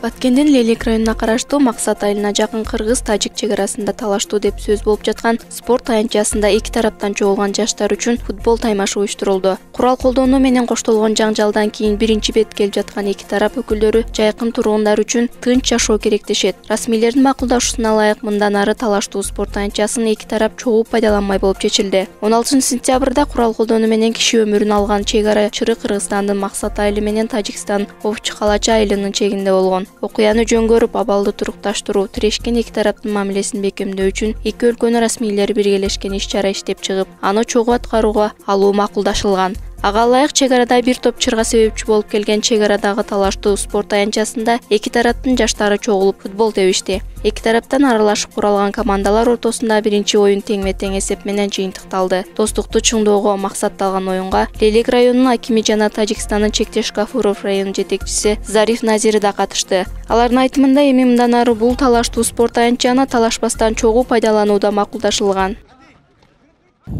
Баткендин Лелек районуна караштуу Максат айылына жакын кыргыз-тажик чек арасында талаштуу деп сөз болуп жаткан спорт аянтчасында эки тараптан чогулган жаштар үчүн футбол таймашы уюштурулду. Курал колдонуу менен коштолгон жаңжалдан кийин биринчи бет келип жаткан эки тарап өкүлдөрү жайкын тургундар үчүн тынч жашоо керек дешет. Расмийлердин макулдашуусуна ылайык мындан ары талаштуу спорт аянтчасын эки тарап чогуу пайдаланмай болуп чечилди. 16-сентябрда курал колдонуу менен киши өмүрүн алган чек ара чыры Кыргызстандын Максат айылы менен Тажикстан Овчу-Калача айылынын чегинде болгон. Окуяны жөн көрүп, абалды турукташтыруу, тирешкен эки тараптын мамилесин бекемдөө үчүн эки өлкөнүн расмийлери биргелешкен иш-чара иштеп чыгып, аны чогуу аткарууга алуу макулдашылган. Ага ылайык чек арада бир топ чырга себепчи болуп келген чек арадагы талаштуу спорт аянтчасында эки тараптын жаштары чогулуп футбол тебишти. Эки тараптан аралашып куралган командалар ортосунда биринчи оюн теңме-тең эсеп менен жыйынтыкталды. Достукту чыңдоого максатталган оюнга Лелек районунун акими жана Тажикстандын Чектеш Кафуров районунун жетекчиси Зариф Назири да катышты. Алардын айтымында эми мындан ары бул талаштуу спорт аянтчаны талашпастан чогуу пайдаланууда макулдашылган.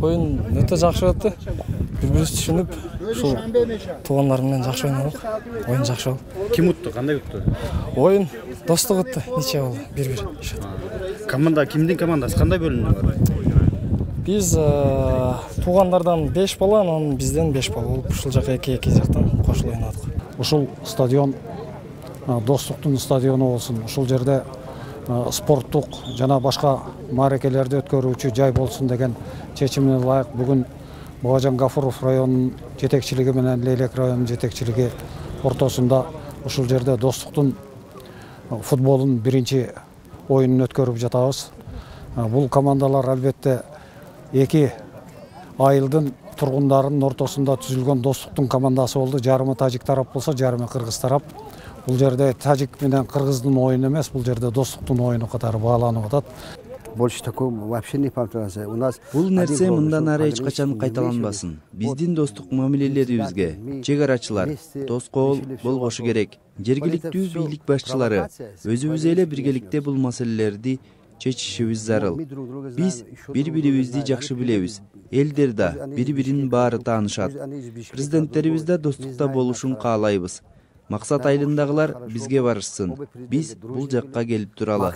Оюн өтө жакшы өттү. Бири-бирибизди түшүнүп, ушул туугандар менен жакшы ойнодук. Оюн жакшы болду. Ким утту? Кандай утту? Оюн достук өттү. Нече болду? Бир-бир. Команда кимдин командасы? Кандай бөлүндү? Биз туугандардан 5 бала, анан бизден 5 бала болуп, ушул жака эки жактан кошулуп ойнодук. Ушул стадион достуктун стадиону болсун. Ушул жерде спорттук жана башка мааракелерди өткөрүүчү жай болсун деген чечимине ылайык бүгүн Богажан Гафуров районунун жетекчилиги менен Лелек районунун жетекчилиги ортосунда ушул жерде достуктун футболун биринчи оюнун өткөрүп жатабыз. Бул командалар албетте эки айылдын тургундарынын ортосунда түзүлгөн достуктун командасы болду. Жарымы тажик тарап болсо, жарымы кыргыз тарап. Бул жерде тажик менен кыргыздын оюну эмес, бул жерде достуктун оюну катары бааланып атат. Больше такого вообще не повторяется. У нас бул нерсе мындан ары эч качан кайталанбасын. Биздин достук мамилелерибизге чек арачылар тоскоол болбошу керек. Жергиликтүү бийлик башчылары өзүбүз эле биргеликте бул маселелерди чечишибиз зарыл. Биз бири-бирибизди жакшы билебиз. Элдер да бири-биринин баары таанышат. Президенттерибиз да достукта болушун каалайбыз. Максат айылындагылар бизге барышсын. Биз бул жакка келип туралы.